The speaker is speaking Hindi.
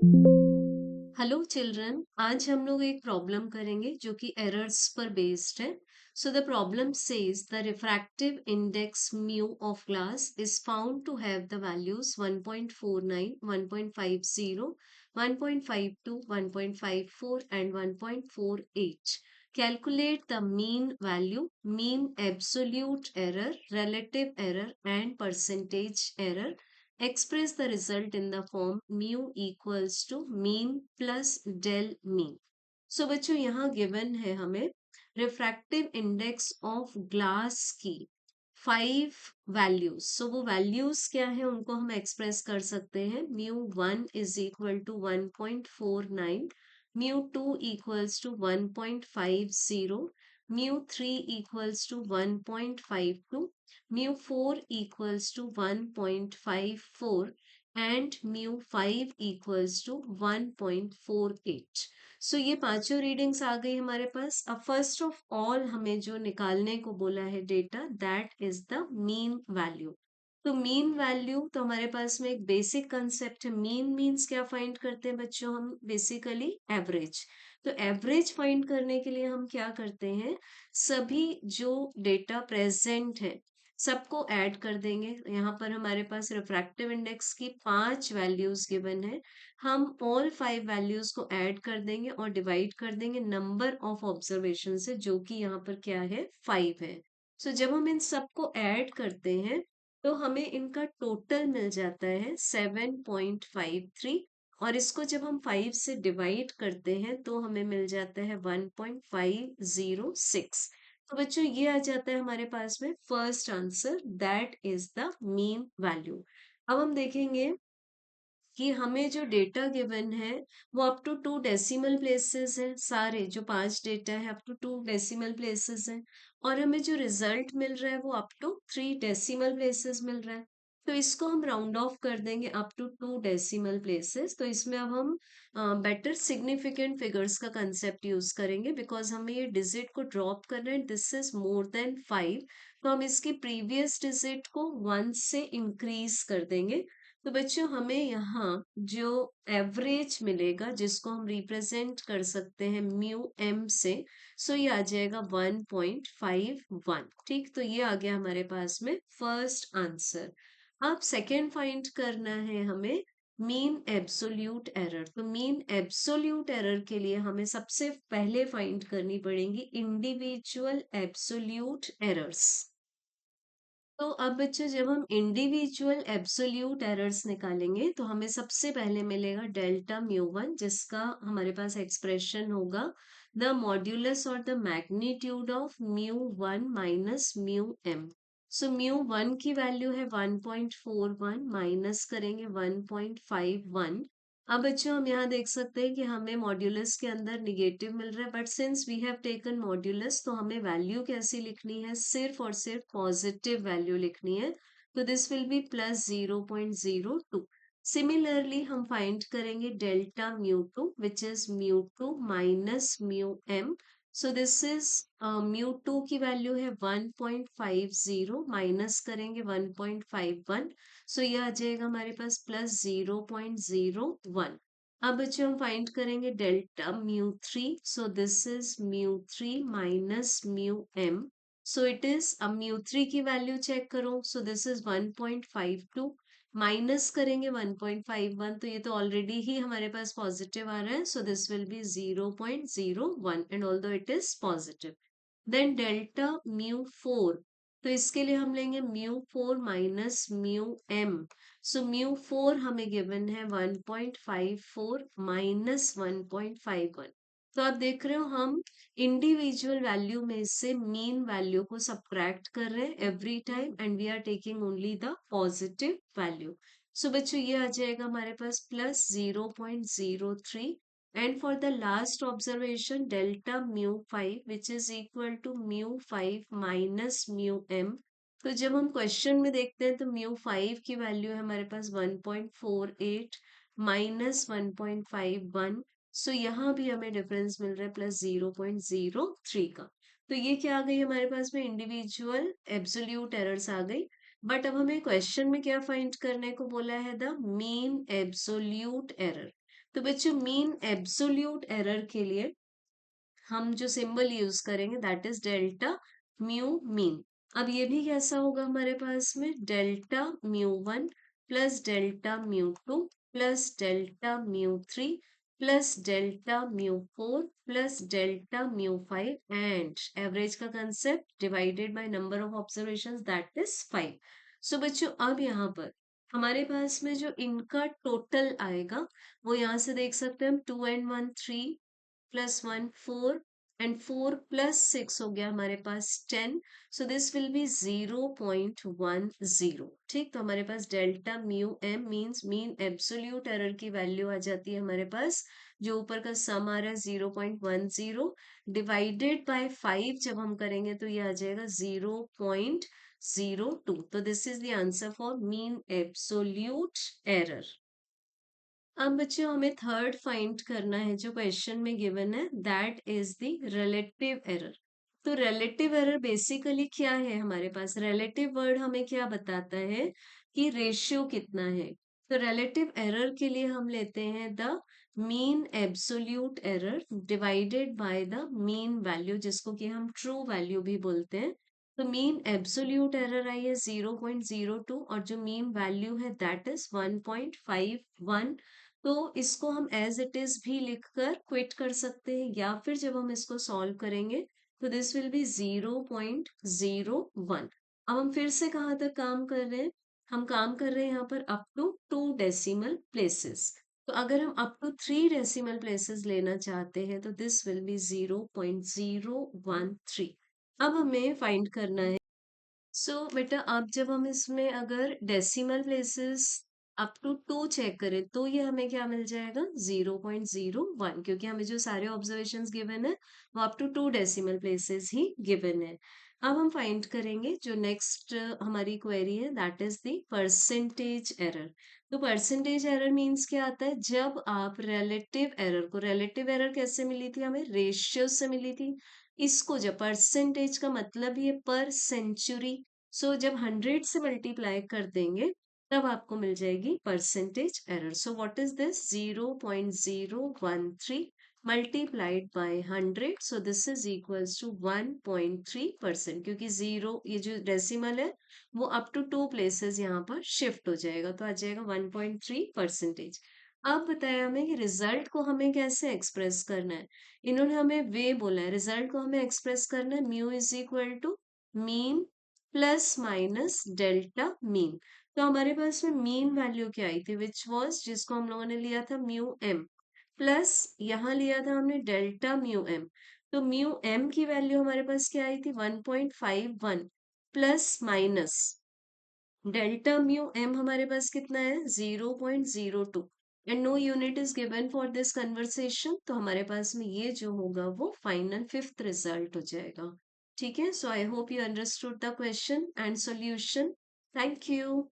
हेलो चिल्ड्रन, आज हम लोग एक प्रॉब्लम करेंगे जो कि एरर्स पर बेस्ड है. So the problem says the refractive index mu of glass is found to have the values 1.49, 1.50, 1.52, 1.54 and 1.48. Calculate the mean value, mean absolute error, relative error and percentage error. Express the result in the form mu equals to mean plus del mean. So बच्चों यहाँ गिवन है हमें रिफ्रैक्टिव इंडेक्स ऑफ ग्लास की 5 वैल्यूज. सो वो वैल्यूज क्या है उनको हम एक्सप्रेस कर सकते हैं. mu1 is equal to 1.49, mu2 equals to 1.50, mu3 equals to 1.52, mu4 equals to 1.54 and mu5 equals to 1.48. सो ये पांचों रीडिंग्स आ गई हमारे पास. अब फर्स्ट ऑफ ऑल हमें जो निकालने को बोला है data, that is the mean value. तो मीन वैल्यू तो हमारे पास में एक बेसिक कंसेप्ट है. मीन मीन्स क्या फाइंड करते हैं बच्चों हम? Basically average. तो एवरेज फाइंड करने के लिए हम क्या करते हैं, सभी जो डेटा प्रेजेंट है सबको ऐड कर देंगे. यहाँ पर हमारे पास रिफ्रैक्टिव इंडेक्स की 5 वैल्यूज गिवन है. हम ऑल 5 वैल्यूज को ऐड कर देंगे और डिवाइड कर देंगे नंबर ऑफ ऑब्जर्वेशन से, जो कि यहाँ पर क्या है, 5 है. सो जब हम इन सबको ऐड करते हैं तो हमें इनका टोटल मिल जाता है 7.53. और इसको जब हम 5 से डिवाइड करते हैं तो हमें मिल जाता है 1.506. तो बच्चों ये आ जाता है हमारे पास में first answer, that is the mean value. अब हम देखेंगे कि हमें जो डेटा गिवन है वो अप टू 2 डेसिमल प्लेसेस है. सारे जो 5 डेटा है अप टू 2 डेसिमल प्लेसेस है. और हमें जो रिजल्ट मिल रहा है वो अप टू 3 डेसिमल प्लेसेस मिल रहा है. तो इसको हम राउंड ऑफ कर देंगे अप टू 2 डेसिमल प्लेसेस. तो इसमें अब हम बेटर सिग्निफिकेंट फिगर्स का कंसेप्ट यूज करेंगे, बिकॉज हमें ये डिजिट को ड्रॉप करना है. दिस इज मोर देन 5, तो हम इसकी प्रीवियस डिजिट को 1 से इंक्रीज कर देंगे. तो बच्चों हमें यहाँ जो एवरेज मिलेगा जिसको हम रिप्रेजेंट कर सकते हैं म्यू एम से, सो ये आ जाएगा 1.51. ठीक, तो ये आ गया हमारे पास में फर्स्ट आंसर. अब सेकेंड फाइंड करना है हमें मीन एब्सोल्यूट एरर. तो मीन एब्सोल्यूट एरर के लिए हमें सबसे पहले फाइंड करनी पड़ेंगी इंडिविजुअल एब्सोल्यूट एरर्स. तो अब बच्चों जब हम इंडिविजुअल एब्सोल्यूट एरर्स निकालेंगे तो हमें सबसे पहले मिलेगा डेल्टा म्यू वन, जिसका हमारे पास एक्सप्रेशन होगा द मॉड्यूलस और the magnitude of mu one minus mu M. So mu one की वैल्यू है 1.41, माइनस करेंगे 1.51. अब बच्चों हम यहाँ देख सकते हैं कि हमें मॉड्यूलस के अंदर निगेटिव मिल रहा है, but since we have taken modulus तो हमें वैल्यू कैसी लिखनी है, सिर्फ और सिर्फ पॉजिटिव वैल्यू लिखनी है. तो this will be plus 0.02. Similarly हम फाइंड करेंगे delta mu two, which is mu two minus mu M. So this is mu two की वैल्यू है 1.50, माइनस करेंगे 1.51. सो ये आ जाएगा हमारे पास प्लस 0.01. अब बच्चों हम फाइंड करेंगे delta mu three. So this is mu three minus mu M. So it is, अब म्यू थ्री की वैल्यू चेक करो. सो दिस इज 1.52, माइनस करेंगे 1.51. तो ये तो ऑलरेडी ही हमारे पास पॉजिटिव आ रहा है. So this will be 0.01 and although it is positive. Then delta mu four, तो इसके लिए हम लेंगे mu four minus mu M. So mu four हमें गिवन है 1.54 माइनस 1.51. तो आप देख रहे हो हम इंडिविजुअल वैल्यू में से मीन वैल्यू को सब्ट्रैक्ट कर रहे हैं every time, and we are taking only the positive value. So बच्चों ये आ जाएगा हमारे पास plus 0.03. And for the last observation, delta mu 5, which is equal to mu 5 minus mu m. तो जब हम क्वेश्चन में देखते हैं तो म्यू 5 की वैल्यू है हमारे पास 1.48 माइनस 1.51. सो यहाँ भी हमें डिफरेंस मिल रहा है प्लस 0.03 का. तो ये क्या आ गई हमारे पास में, इंडिविजुअल एब्सोल्यूट एरर्स आ गई. बट अब हमें क्वेश्चन में क्या फाइंड करने को बोला है, द मीन एब्सोल्यूट एरर. तो बच्चों मीन एब्सोल्यूट एरर के लिए हम जो सिंबल यूज करेंगे that is delta mu mean. अब ये भी कैसा होगा हमारे पास में delta mu one plus delta mu two plus delta mu three plus delta mu four plus delta mu five and average का concept divided by number of observations that is 5। So बच्चों अब यहाँ पर हमारे पास में जो इनका टोटल आएगा वो यहाँ से देख सकते हैं हम 2 and 1 3 प्लस 1 4 एंड 4 प्लस 6 हो गया हमारे पास 10। So this will be 0.10। ठीक, तो हमारे पास delta mu m means mean absolute error की वैल्यू आ जाती है हमारे पास, जो ऊपर का सम आ रहा है 0.10 डिवाइडेड बाय 5 जब हम करेंगे तो ये आ जाएगा 0.02। तो this is the answer for mean absolute error. अब बच्चों हमें थर्ड फाइंड करना है जो क्वेश्चन में गिवन है that is the relative error. तो रिलेटिव एरर बेसिकली क्या है, हमारे पास रिलेटिव वर्ड हमें क्या बताता है कि रेशियो कितना है। तो रिलेटिव एरर के लिए हम लेते हैं the mean absolute error divided by the mean value, जिसको कि हम ट्रू वैल्यू भी बोलते हैं। तो मीन एब्सोल्यूट एरर आई है 0.02 और जो मीन वैल्यू है दैट इज 1.51। तो इसको हम एज इट इज भी लिखकर क्विट कर सकते हैं, या फिर जब हम इसको सॉल्व करेंगे तो दिस विल बी 0.01। अब हम फिर से कहाँ तक काम कर रहे हैं, हम काम कर रहे हैं यहाँ पर अप टू 2 डेसिमल प्लेसेस। तो अगर हम अप टू 3 डेसिमल प्लेसेस लेना चाहते हैं तो दिस विल बी 0.013। अब हमें फाइंड करना है। बेटा अब जब हम इसमें अगर decimal places up to 2 check करें तो ये हमें क्या मिल जाएगा 0.01, क्योंकि हमें जो सारे ऑब्जर्वेशंस गिवन है वो अप टू 2 डेसिमल प्लेसेस ही गिवन है। अब हम फाइंड करेंगे जो नेक्स्ट हमारी क्वेरी है that is the percentage error. तो परसेंटेज एरर मीन्स क्या आता है, जब आप रिलेटिव एरर कैसे मिली थी हमें, रेशियो से मिली थी। इसको जब परसेंटेज का मतलब ये पर सेंचुरी, जब 100 से मल्टीप्लाई कर देंगे तब आपको मिल जाएगी percentage error. So what is this 0.013 multiplied by 100, so this is equals to 1.3%, क्योंकि जीरो ये जो डेसिमल है वो अप टू 2 प्लेसेस यहाँ पर शिफ्ट हो जाएगा, तो आ जाएगा 1.3%। अब बताया हमें कि रिजल्ट को हमें कैसे एक्सप्रेस करना है। इन्होंने हमें वे बोला है, रिजल्ट को हमें एक्सप्रेस करना है mu is equal to mean plus minus delta mean. तो हमारे पास में मीन वैल्यू क्या आई थी विच वॉज, जिसको हम लोगों ने लिया था म्यू एम, प्लस यहाँ लिया था हमने डेल्टा म्यू एम। तो म्यू एम की वैल्यू हमारे पास क्या आई थी 1.51 plus minus delta mu M हमारे पास कितना है 0.02 and no unit is given for this conversation. तो हमारे पास में ये जो होगा वो फाइनल फिफ्थ रिजल्ट हो जाएगा। ठीक है, so I hope you understood the question and solution. Thank you.